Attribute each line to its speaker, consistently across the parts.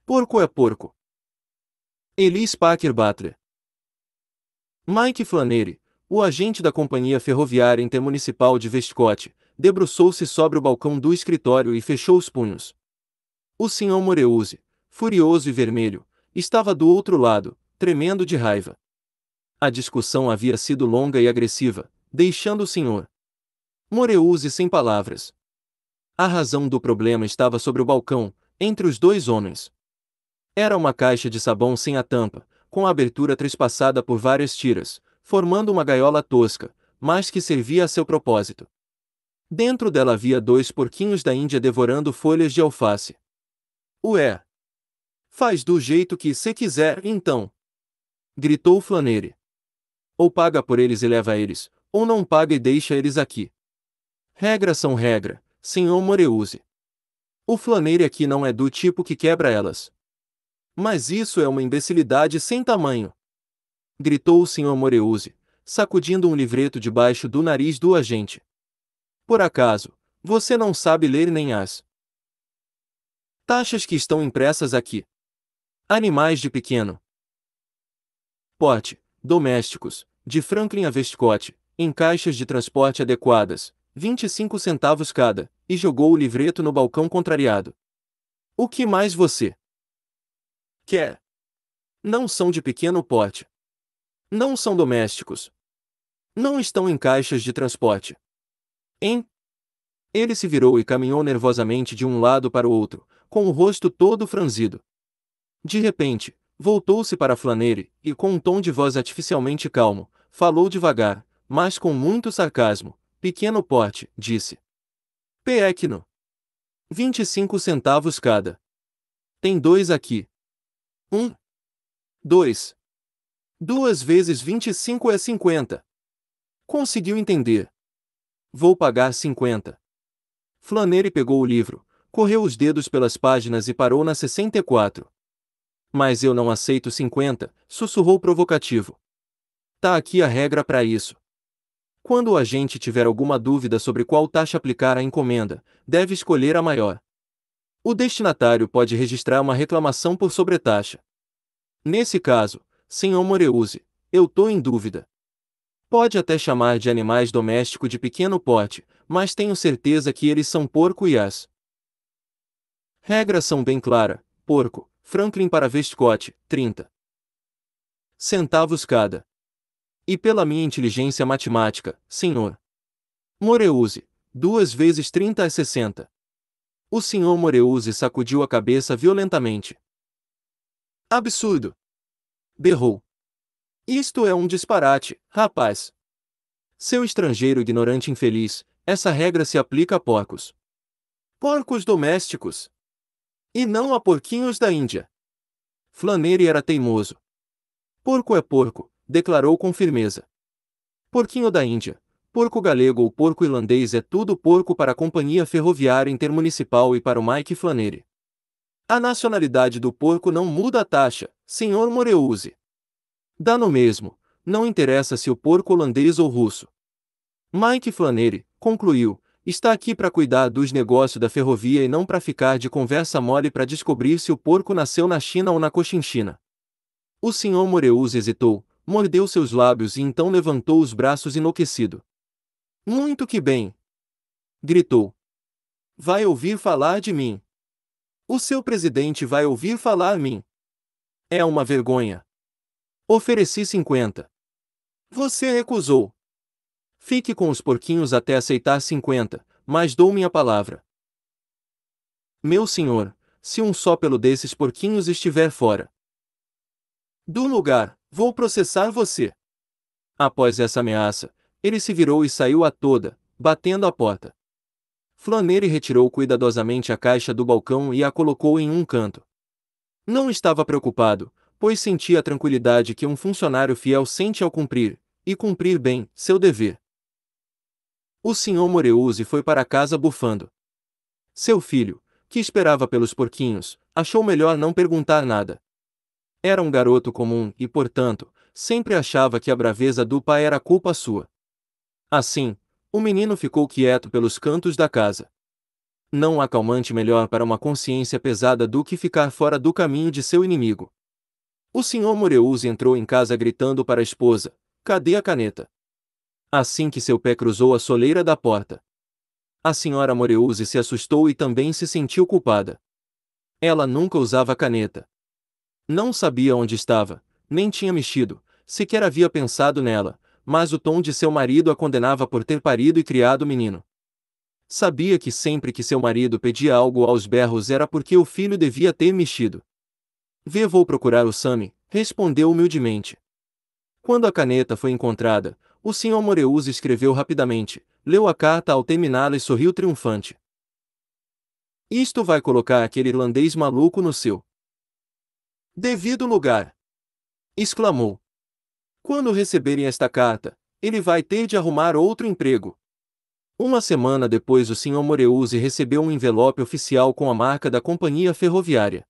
Speaker 1: Porco é porco. Ellis Packer Butler. Mike Flannery, o agente da Companhia Ferroviária Intermunicipal de Westcott, debruçou-se sobre o balcão do escritório e fechou os punhos. O Sr. Moreuze, furioso e vermelho, estava do outro lado, tremendo de raiva. A discussão havia sido longa e agressiva, deixando o Sr. Moreuze sem palavras. A razão do problema estava sobre o balcão, entre os dois homens. Era uma caixa de sabão sem a tampa, com a abertura trespassada por várias tiras, formando uma gaiola tosca, mas que servia a seu propósito. Dentro dela havia dois porquinhos da Índia devorando folhas de alface. Ué! Faz do jeito que cê quiser, então! Gritou Flannery. Ou paga por eles e leva eles, ou não paga e deixa eles aqui. Regras são regra, Sr. Moreuze. O Flannery aqui não é do tipo que quebra elas. Mas isso é uma imbecilidade sem tamanho! Gritou o Sr. Moreuze, sacudindo um livreto debaixo do nariz do agente. Por acaso, você não sabe ler nem as taxas que estão impressas aqui? Animais de pequeno porte, domésticos, de Franklin a Westcott, em caixas de transporte adequadas, 25 centavos cada, e jogou o livreto no balcão contrariado. O que mais você quer? Não são de pequeno porte. Não são domésticos. Não estão em caixas de transporte. Hein? Ele se virou e caminhou nervosamente de um lado para o outro, com o rosto todo franzido. De repente, voltou-se para Flannery e, com um tom de voz artificialmente calmo, falou devagar, mas com muito sarcasmo. Pequeno porte, disse. Pequeno. 25 centavos cada. Tem dois aqui. 2. 2 vezes 25 é 50. Conseguiu entender? Vou pagar 50. Flannery pegou o livro, correu os dedos pelas páginas e parou na 64. Mas eu não aceito 50, sussurrou provocativo. Tá aqui a regra para isso. Quando o agente tiver alguma dúvida sobre qual taxa aplicar à encomenda, deve escolher a maior. O destinatário pode registrar uma reclamação por sobretaxa. Nesse caso, Sr. Moreuze, eu tô em dúvida. Pode até chamar de animais domésticos de pequeno porte, mas tenho certeza que eles são porco e as regras são bem claras. Porco, Franklin para Westcott, 30 centavos cada. E pela minha inteligência matemática, Sr. Moreuze, 2 vezes 30 é 60. O Sr. Moreuze sacudiu a cabeça violentamente. Absurdo! Berrou. Isto é um disparate, rapaz. Seu estrangeiro ignorante infeliz, essa regra se aplica a porcos. Porcos domésticos. E não a porquinhos da Índia. Flannery era teimoso. Porco é porco, declarou com firmeza. Porquinho da Índia, porco galego ou porco irlandês é tudo porco para a Companhia Ferroviária Intermunicipal e para o Mike Flannery. A nacionalidade do porco não muda a taxa, Sr. Moreuze. Dá no mesmo, não interessa se o porco holandês ou russo. Mike Flannery, concluiu, está aqui para cuidar dos negócios da ferrovia e não para ficar de conversa mole para descobrir se o porco nasceu na China ou na Cochinchina. O Sr. Moreuze hesitou, mordeu seus lábios e então levantou os braços enlouquecido. Muito que bem! Gritou. Vai ouvir falar de mim. O seu presidente vai ouvir falar a mim. É uma vergonha. Ofereci 50. Você recusou. Fique com os porquinhos até aceitar 50, mas dou minha palavra. Meu senhor, se um só pelo desses porquinhos estiver fora do lugar, vou processar você. Após essa ameaça, ele se virou e saiu a toda, batendo a porta. Flannery retirou cuidadosamente a caixa do balcão e a colocou em um canto. Não estava preocupado, pois sentia a tranquilidade que um funcionário fiel sente ao cumprir, e cumprir bem, seu dever. O Sr. Moreuze foi para casa bufando. Seu filho, que esperava pelos porquinhos, achou melhor não perguntar nada. Era um garoto comum e, portanto, sempre achava que a braveza do pai era culpa sua. Assim, o menino ficou quieto pelos cantos da casa. Não há calmante melhor para uma consciência pesada do que ficar fora do caminho de seu inimigo. O Sr. Moreuze entrou em casa gritando para a esposa: "Cadê a caneta?" Assim que seu pé cruzou a soleira da porta, a Sra. Moreuze se assustou e também se sentiu culpada. Ela nunca usava caneta. Não sabia onde estava, nem tinha mexido, sequer havia pensado nela, mas o tom de seu marido a condenava por ter parido e criado o menino. Sabia que sempre que seu marido pedia algo aos berros era porque o filho devia ter mexido. Vou procurar o Sami", respondeu humildemente. Quando a caneta foi encontrada, o Sr. Moreuze escreveu rapidamente, leu a carta ao terminá-la e sorriu triunfante. "Isto vai colocar aquele irlandês maluco no seu devido lugar", exclamou. "Quando receberem esta carta, ele vai ter de arrumar outro emprego." Uma semana depois o Sr. Moreuze recebeu um envelope oficial com a marca da companhia ferroviária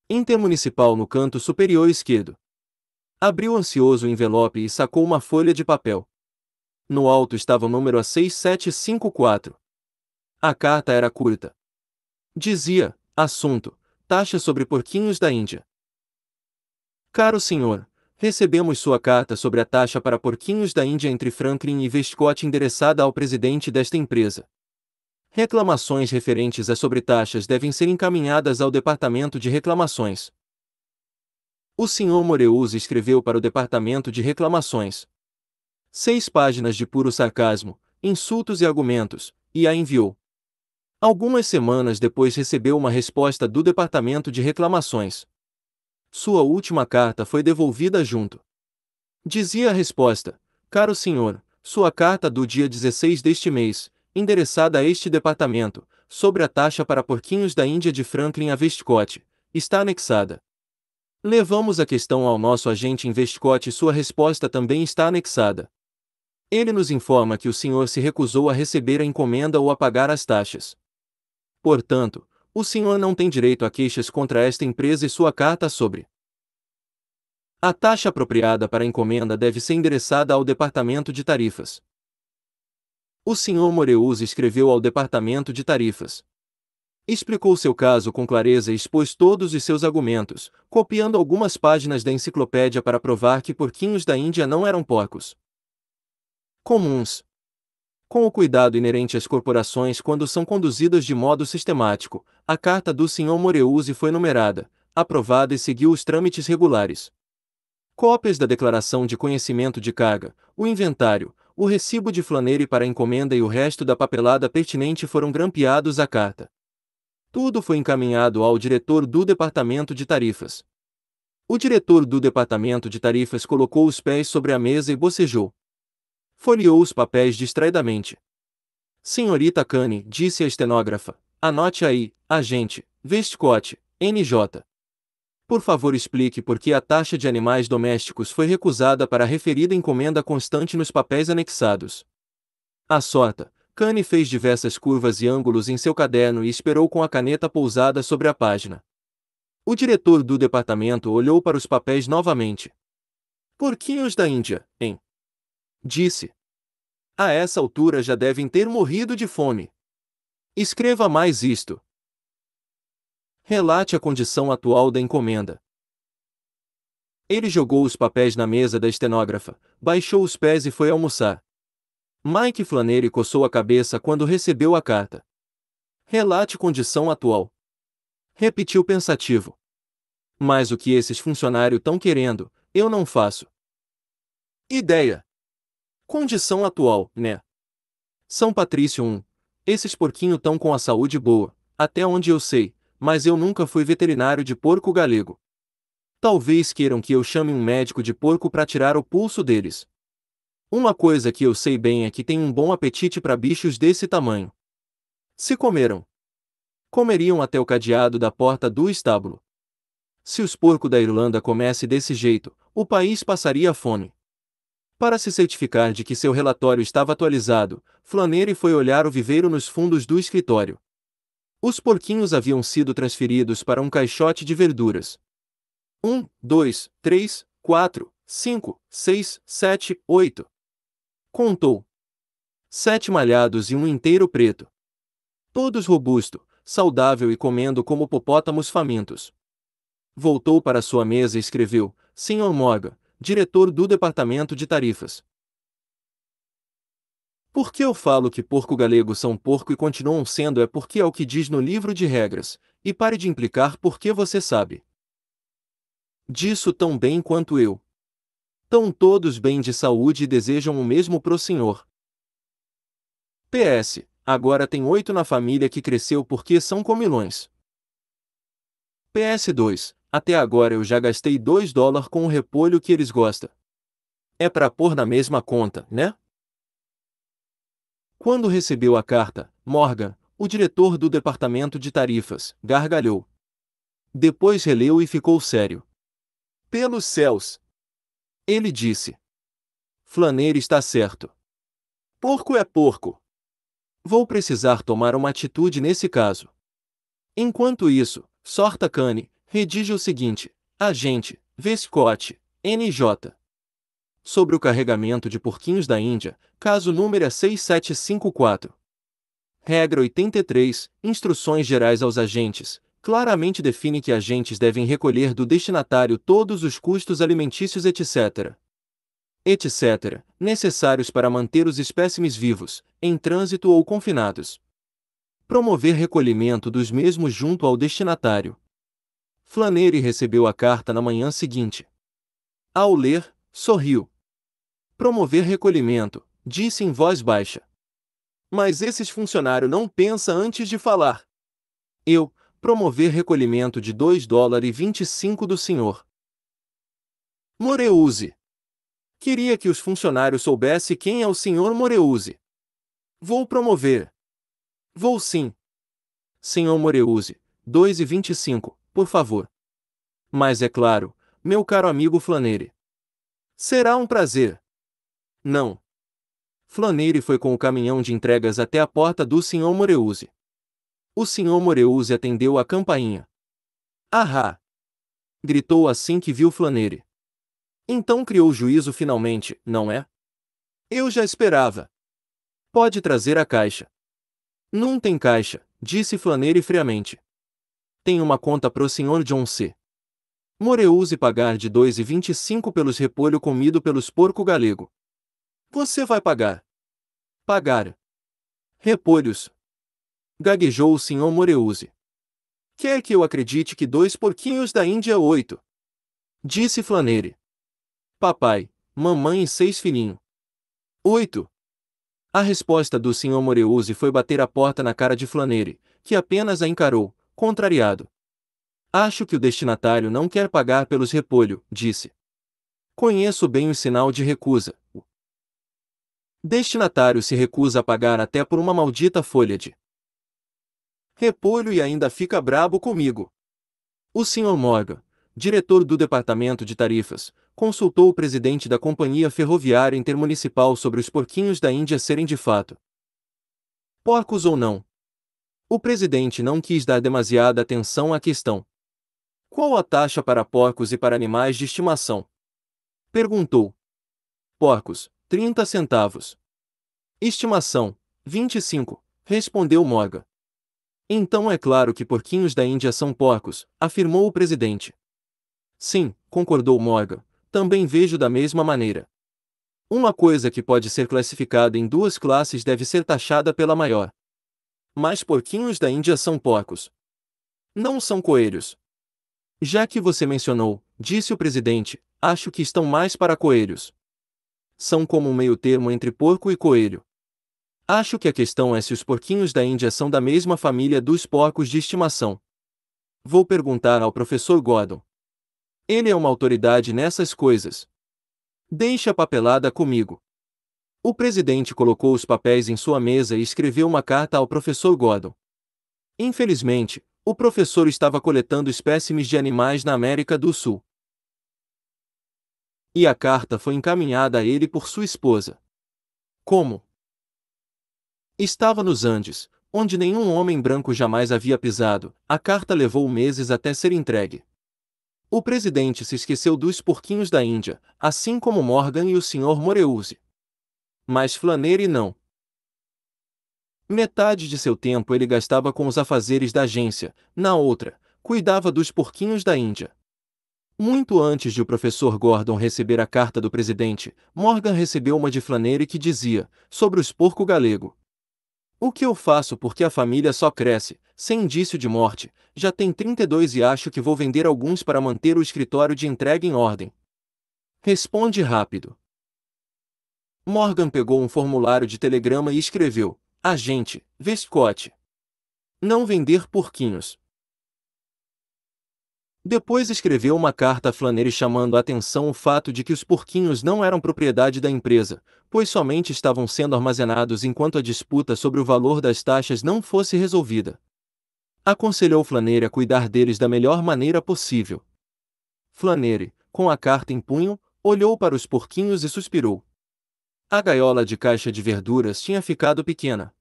Speaker 1: Intermunicipal no canto superior esquerdo. Abriu ansioso o envelope e sacou uma folha de papel. No alto estava o número A6754. A carta era curta. Dizia: assunto: taxa sobre porquinhos da Índia. "Caro senhor, recebemos sua carta sobre a taxa para porquinhos da Índia entre Franklin e Westcott endereçada ao presidente desta empresa. Reclamações referentes a sobretaxas devem ser encaminhadas ao Departamento de Reclamações." O Sr. Moreuze escreveu para o Departamento de Reclamações 6 páginas de puro sarcasmo, insultos e argumentos, e a enviou. Algumas semanas depois recebeu uma resposta do Departamento de Reclamações. Sua última carta foi devolvida junto. Dizia a resposta: "Caro senhor, sua carta do dia 16 deste mês, endereçada a este departamento, sobre a taxa para porquinhos da Índia de Franklin a Westcott, está anexada. Levamos a questão ao nosso agente em Westcott e sua resposta também está anexada. Ele nos informa que o senhor se recusou a receber a encomenda ou a pagar as taxas. Portanto, o senhor não tem direito a queixas contra esta empresa e sua carta sobre a taxa apropriada para a encomenda deve ser endereçada ao Departamento de Tarifas." O Sr. Moreuze escreveu ao Departamento de Tarifas. Explicou seu caso com clareza e expôs todos os seus argumentos, copiando algumas páginas da enciclopédia para provar que porquinhos da Índia não eram porcos comuns. Com o cuidado inerente às corporações quando são conduzidas de modo sistemático, a carta do Sr. Moreuze foi numerada, aprovada e seguiu os trâmites regulares. Cópias da declaração de conhecimento de carga, o inventário, o recibo de flanere para a encomenda e o resto da papelada pertinente foram grampeados à carta. Tudo foi encaminhado ao diretor do Departamento de Tarifas. O diretor do Departamento de Tarifas colocou os pés sobre a mesa e bocejou. Folheou os papéis distraidamente. "Senhorita Kane", disse a estenógrafa, "anote aí, agente, Westcott, NJ. Por favor explique por que a taxa de animais domésticos foi recusada para a referida encomenda constante nos papéis anexados." A sorta, Kane fez diversas curvas e ângulos em seu caderno e esperou com a caneta pousada sobre a página. O diretor do departamento olhou para os papéis novamente. "Porquinhos da Índia, hein?" disse. "A essa altura já devem ter morrido de fome. Escreva mais isto. Relate a condição atual da encomenda." Ele jogou os papéis na mesa da estenógrafa, baixou os pés e foi almoçar. Mike Flannery coçou a cabeça quando recebeu a carta. "Relate condição atual." Repetiu pensativo. "Mas o que esses funcionários estão querendo, eu não faço ideia. Condição atual, né? São Patrício 1. Esses porquinhos tão com a saúde boa, até onde eu sei, mas eu nunca fui veterinário de porco galego. Talvez queiram que eu chame um médico de porco para tirar o pulso deles. Uma coisa que eu sei bem é que tem um bom apetite para bichos desse tamanho. Se comeram, comeriam até o cadeado da porta do estábulo. Se os porcos da Irlanda comessem desse jeito, o país passaria fome." Para se certificar de que seu relatório estava atualizado, Flannery foi olhar o viveiro nos fundos do escritório. Os porquinhos haviam sido transferidos para um caixote de verduras. 1, 2, 3, 4, 5, 6, 7, 8. Contou. 7 malhados e um inteiro preto. Todos robusto, saudável e comendo como hipopótamos famintos. Voltou para sua mesa e escreveu: Sr. Morgan, diretor do Departamento de Tarifas. Por que eu falo que porco galego são porco e continuam sendo é porque é o que diz no livro de regras, e pare de implicar porque você sabe disso tão bem quanto eu. Estão todos bem de saúde e desejam o mesmo pro senhor. PS, agora tem 8 na família que cresceu porque são comilões. PS2, até agora eu já gastei $2 com o repolho que eles gostam. É pra pôr na mesma conta, né? Quando recebeu a carta, Morgan, o diretor do departamento de tarifas, gargalhou. Depois releu e ficou sério. Pelos céus! Ele disse. Flannery está certo. Porco é porco. Vou precisar tomar uma atitude nesse caso. Enquanto isso, Sorta Cane, redige o seguinte: Agente, Vescote, NJ. Sobre o carregamento de porquinhos da Índia, caso número 6754. Regra 83, Instruções gerais aos agentes, claramente define que agentes devem recolher do destinatário todos os custos alimentícios etc. necessários para manter os espécimes vivos, em trânsito ou confinados. Promover recolhimento dos mesmos junto ao destinatário. Flannery recebeu a carta na manhã seguinte. Ao ler, sorriu. Promover recolhimento, disse em voz baixa. Mas esses funcionários não pensam antes de falar. Promover recolhimento de $2,25 do senhor Moreuze. Queria que os funcionários soubessem quem é o senhor Moreuze. Vou promover. Vou sim. Senhor Moreuze, 2,25, por favor. Mas é claro, meu caro amigo Flannery. Será um prazer. Não. Flannery foi com o caminhão de entregas até a porta do Sr. Moreuze. O Sr. Moreuze atendeu a campainha. Ahá! Gritou assim que viu Flannery. Então criou juízo finalmente, não é? Eu já esperava. Pode trazer a caixa. Não tem caixa, disse Flannery friamente. Tem uma conta pro Sr. John C. Moreuze pagar de $2,25 pelos repolho comido pelos porco galego. Você vai pagar. Pagar. Repolhos. Gaguejou o Sr. Moreuze. Quer que eu acredite que 2 porquinhos da Índia 8? Disse Flannery. Papai, mamãe e 6 filhinhos. 8. A resposta do Sr. Moreuze foi bater a porta na cara de Flannery, que apenas a encarou, contrariado. Acho que o destinatário não quer pagar pelos repolho, disse. Conheço bem o sinal de recusa. O destinatário se recusa a pagar até por uma maldita folha de repolho e ainda fica brabo comigo. O Sr. Morgan, diretor do Departamento de Tarifas, consultou o presidente da Companhia Ferroviária Intermunicipal sobre os porquinhos da Índia serem de fato porcos ou não. O presidente não quis dar demasiada atenção à questão. Qual a taxa para porcos e para animais de estimação? Perguntou. Porcos, 30 centavos. Estimação, 25, respondeu Morgan. Então é claro que porquinhos da Índia são porcos, afirmou o presidente. Sim, concordou Morgan, também vejo da mesma maneira. Uma coisa que pode ser classificada em duas classes deve ser taxada pela maior. Mas porquinhos da Índia são porcos. Não são coelhos. Já que você mencionou, disse o presidente, acho que estão mais para coelhos. São como um meio termo entre porco e coelho. Acho que a questão é se os porquinhos da Índia são da mesma família dos porcos de estimação. Vou perguntar ao professor Gordon. Ele é uma autoridade nessas coisas. Deixe a papelada comigo. O presidente colocou os papéis em sua mesa e escreveu uma carta ao professor Gordon. Infelizmente, o professor estava coletando espécimes de animais na América do Sul. E a carta foi encaminhada a ele por sua esposa. Como estava nos Andes, onde nenhum homem branco jamais havia pisado, a carta levou meses até ser entregue. O presidente se esqueceu dos porquinhos da Índia, assim como Morgan e o Sr. Moreuze. Mas Flannery não. Metade de seu tempo ele gastava com os afazeres da agência, na outra, cuidava dos porquinhos da Índia. Muito antes de o professor Gordon receber a carta do presidente, Morgan recebeu uma de Flannery que dizia, sobre os porco galego. O que eu faço porque a família só cresce, sem indício de morte, já tem 32 e acho que vou vender alguns para manter o escritório de entrega em ordem. Responde rápido. Morgan pegou um formulário de telegrama e escreveu, Agente, Westcott. Não vender porquinhos. Depois escreveu uma carta a Flannery chamando a atenção o fato de que os porquinhos não eram propriedade da empresa, pois somente estavam sendo armazenados enquanto a disputa sobre o valor das taxas não fosse resolvida. Aconselhou Flannery a cuidar deles da melhor maneira possível. Flannery, com a carta em punho, olhou para os porquinhos e suspirou. A gaiola de caixa de verduras tinha ficado pequena.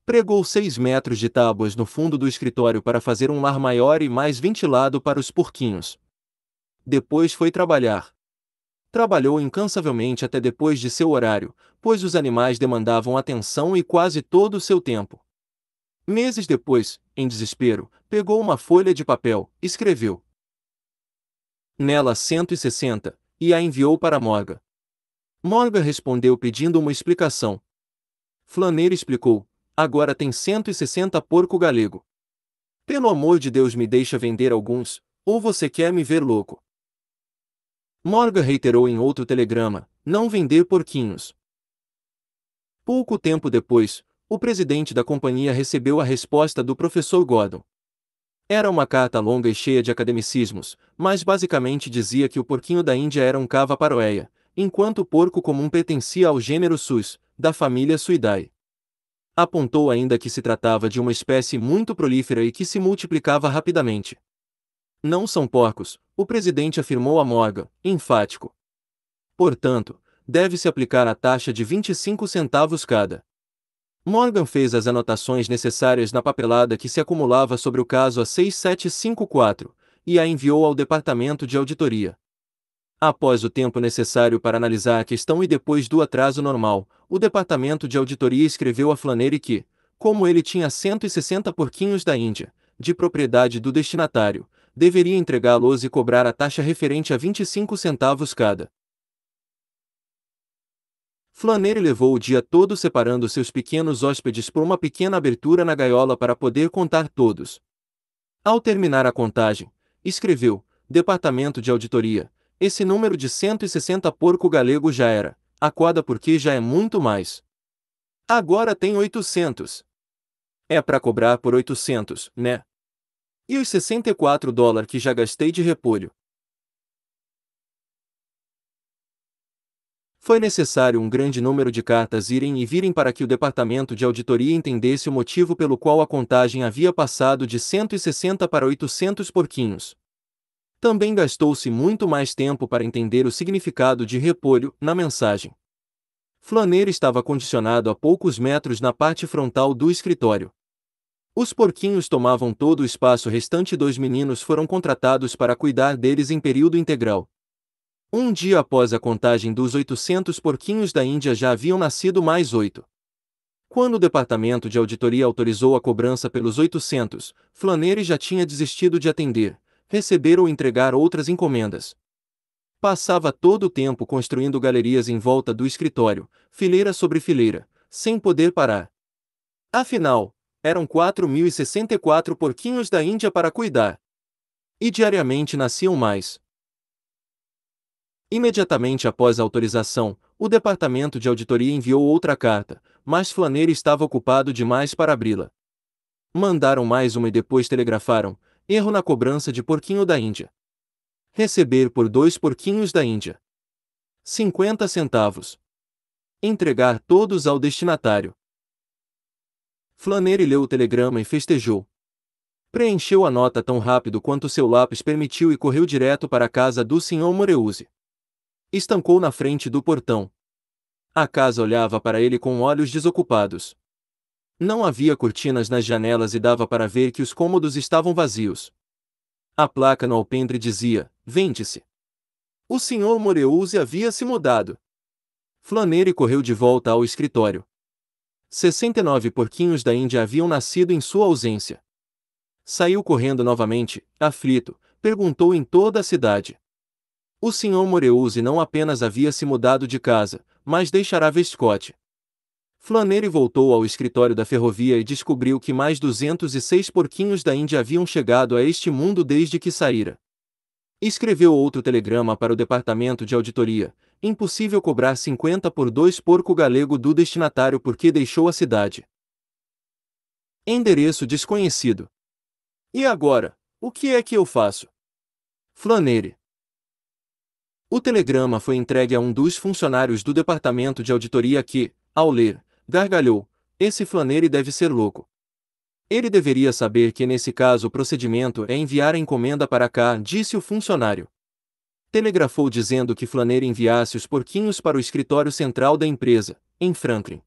Speaker 1: Pregou 6 metros de tábuas no fundo do escritório para fazer um lar maior e mais ventilado para os porquinhos. Depois foi trabalhar. Trabalhou incansavelmente até depois de seu horário, pois os animais demandavam atenção e quase todo o seu tempo. Meses depois, em desespero, pegou uma folha de papel, escreveu nela 160, e a enviou para Morgan. Morgan respondeu pedindo uma explicação. Flannery explicou, agora tem 160 porco galego. Pelo amor de Deus me deixa vender alguns, ou você quer me ver louco? Morgan reiterou em outro telegrama, não vender porquinhos. Pouco tempo depois, o presidente da companhia recebeu a resposta do professor Gordon. Era uma carta longa e cheia de academicismos, mas basicamente dizia que o porquinho da Índia era um cava paroeia, enquanto o porco comum pertencia ao gênero Sus, da família Suidae. Apontou ainda que se tratava de uma espécie muito prolífera e que se multiplicava rapidamente. Não são porcos, o presidente afirmou a Morgan, enfático. Portanto, deve-se aplicar a taxa de 25 centavos cada. Morgan fez as anotações necessárias na papelada que se acumulava sobre o caso a 6754, e a enviou ao Departamento de Auditoria. Após o tempo necessário para analisar a questão e depois do atraso normal, o Departamento de Auditoria escreveu a Flannery que, como ele tinha 160 porquinhos da Índia, de propriedade do destinatário, deveria entregá-los e cobrar a taxa referente a 25 centavos cada. Flannery levou o dia todo separando seus pequenos hóspedes por uma pequena abertura na gaiola para poder contar todos. Ao terminar a contagem, escreveu, Departamento de Auditoria, esse número de 160 porco galego já era, aquada porque já é muito mais. Agora tem 800. É para cobrar por 800, né? E os $64 que já gastei de repolho? Foi necessário um grande número de cartas irem e virem para que o Departamento de Auditoria entendesse o motivo pelo qual a contagem havia passado de 160 para 800 porquinhos. Também gastou-se muito mais tempo para entender o significado de repolho na mensagem. Flannery estava condicionado a poucos metros na parte frontal do escritório. Os porquinhos tomavam todo o espaço restante e 2 meninos foram contratados para cuidar deles em período integral. Um dia após a contagem dos 800 porquinhos da Índia já haviam nascido mais 8. Quando o Departamento de Auditoria autorizou a cobrança pelos 800, Flannery já tinha desistido de atender, receber ou entregar outras encomendas. Passava todo o tempo construindo galerias em volta do escritório, fileira sobre fileira, sem poder parar. Afinal, eram 4.064 porquinhos da Índia para cuidar. E diariamente nasciam mais. Imediatamente após a autorização, o Departamento de Auditoria enviou outra carta, mas Flannery estava ocupado demais para abri-la. Mandaram mais uma e depois telegrafaram, erro na cobrança de porquinho da Índia. Receber por 2 porquinhos da Índia. 50 centavos. Entregar todos ao destinatário. Flannery leu o telegrama e festejou. Preencheu a nota tão rápido quanto seu lápis permitiu e correu direto para a casa do Sr. Moreuze. Estancou na frente do portão. A casa olhava para ele com olhos desocupados. Não havia cortinas nas janelas e dava para ver que os cômodos estavam vazios. A placa no alpendre dizia, vende-se. O Sr. Moreuze havia se mudado. Flannery correu de volta ao escritório. 69 porquinhos da Índia haviam nascido em sua ausência. Saiu correndo novamente, aflito, perguntou em toda a cidade. O Sr. Moreuze não apenas havia se mudado de casa, mas deixará Westcott. Flannery voltou ao escritório da ferrovia e descobriu que mais 206 porquinhos da Índia haviam chegado a este mundo desde que saíra. Escreveu outro telegrama para o departamento de auditoria. Impossível cobrar 50 por 2 porco galego do destinatário porque deixou a cidade. Endereço desconhecido. E agora, o que é que eu faço? Flannery. O telegrama foi entregue a um dos funcionários do departamento de auditoria que, ao ler, gargalhou. Esse Flannery deve ser louco. Ele deveria saber que nesse caso o procedimento é enviar a encomenda para cá, disse o funcionário. Telegrafou dizendo que Flannery enviasse os porquinhos para o escritório central da empresa, em Franklin.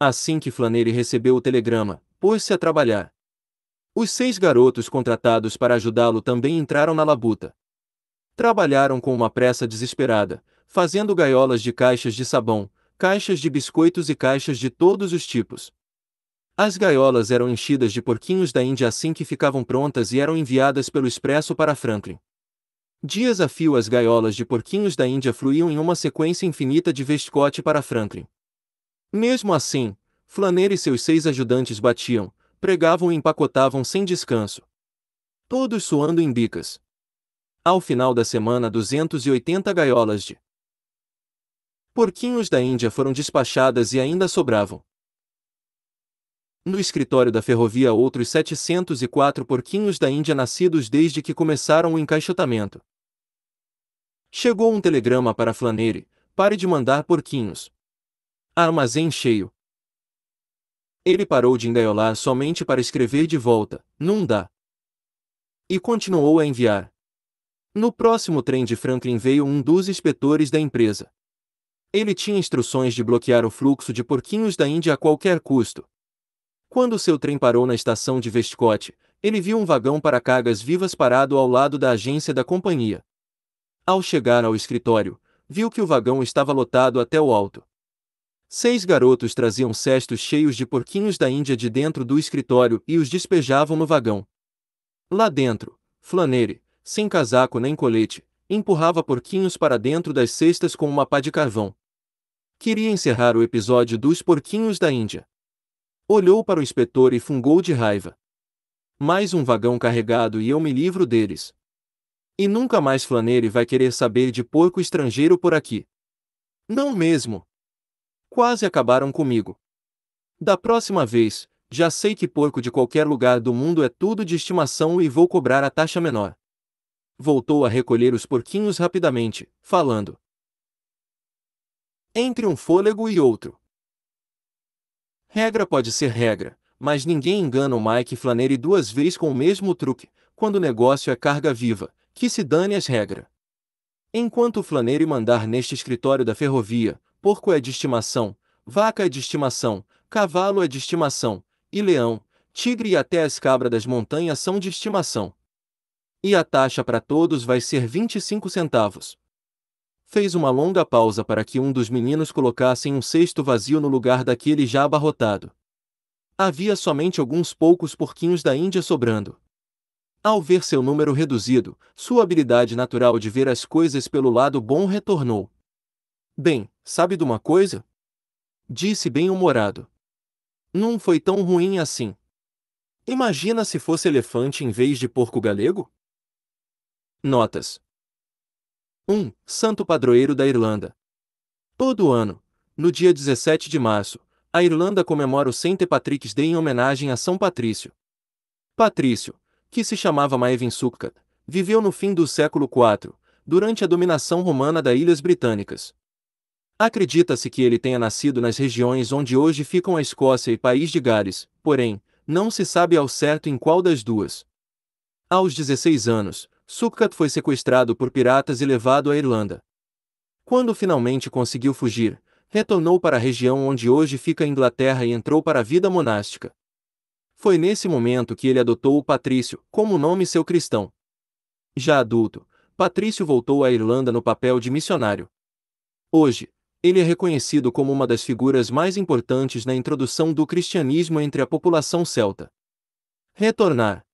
Speaker 1: Assim que Flannery recebeu o telegrama, pôs-se a trabalhar. Os 6 garotos contratados para ajudá-lo também entraram na labuta. Trabalharam com uma pressa desesperada, fazendo gaiolas de caixas de sabão, caixas de biscoitos e caixas de todos os tipos. As gaiolas eram enchidas de porquinhos da Índia assim que ficavam prontas e eram enviadas pelo expresso para Franklin. Dias a fio as gaiolas de porquinhos da Índia fluíam em uma sequência infinita de Westcott para Franklin. Mesmo assim, Flannery e seus 6 ajudantes batiam, pregavam e empacotavam sem descanso. Todos suando em bicas. Ao final da semana 280 gaiolas de porquinhos da Índia foram despachadas e ainda sobravam. No escritório da ferrovia outros 704 porquinhos da Índia nascidos desde que começaram o encaixotamento. Chegou um telegrama para Flannery: pare de mandar porquinhos. Armazém cheio. Ele parou de engaiolar somente para escrever de volta: não dá. E continuou a enviar. No próximo trem de Franklin veio um dos inspetores da empresa. Ele tinha instruções de bloquear o fluxo de porquinhos da Índia a qualquer custo. Quando seu trem parou na estação de Westcott, ele viu um vagão para cargas vivas parado ao lado da agência da companhia. Ao chegar ao escritório, viu que o vagão estava lotado até o alto. 6 garotos traziam cestos cheios de porquinhos da Índia de dentro do escritório e os despejavam no vagão. Lá dentro, Flannery, sem casaco nem colete, empurrava porquinhos para dentro das cestas com uma pá de carvão. Queria encerrar o episódio dos porquinhos da Índia. Olhou para o inspetor e fungou de raiva. Mais um vagão carregado e eu me livro deles. E nunca mais Flannery vai querer saber de porco estrangeiro por aqui. Não mesmo. Quase acabaram comigo. Da próxima vez, já sei que porco de qualquer lugar do mundo é tudo de estimação e vou cobrar a taxa menor. Voltou a recolher os porquinhos rapidamente, falando. Entre um fôlego e outro. Regra pode ser regra, mas ninguém engana o Mike Flannery 2 vezes com o mesmo truque, quando o negócio é carga viva, que se dane as regras. Enquanto o Flannery mandar neste escritório da ferrovia, porco é de estimação, vaca é de estimação, cavalo é de estimação, e leão, tigre e até as cabras das montanhas são de estimação. E a taxa para todos vai ser 25 centavos. Fez uma longa pausa para que um dos meninos colocasse um cesto vazio no lugar daquele já abarrotado. Havia somente alguns poucos porquinhos da Índia sobrando. Ao ver seu número reduzido, sua habilidade natural de ver as coisas pelo lado bom retornou. Bem, sabe de uma coisa? Disse bem-humorado. Não foi tão ruim assim. Imagina se fosse elefante em vez de porco galego? Notas. 1. Santo Padroeiro da Irlanda. Todo ano, no dia 17 de março, a Irlanda comemora o St. Patrick's Day em homenagem a São Patrício. Patrício, que se chamava Maevin Succat, viveu no fim do século IV, durante a dominação romana das Ilhas Britânicas. Acredita-se que ele tenha nascido nas regiões onde hoje ficam a Escócia e País de Gales, porém, não se sabe ao certo em qual das duas. Aos 16 anos, Succat foi sequestrado por piratas e levado à Irlanda. Quando finalmente conseguiu fugir, retornou para a região onde hoje fica a Inglaterra e entrou para a vida monástica. Foi nesse momento que ele adotou o Patrício, como nome seu cristão. Já adulto, Patrício voltou à Irlanda no papel de missionário. Hoje, Ele é reconhecido como uma das figuras mais importantes na introdução do cristianismo entre a população celta. Retornar.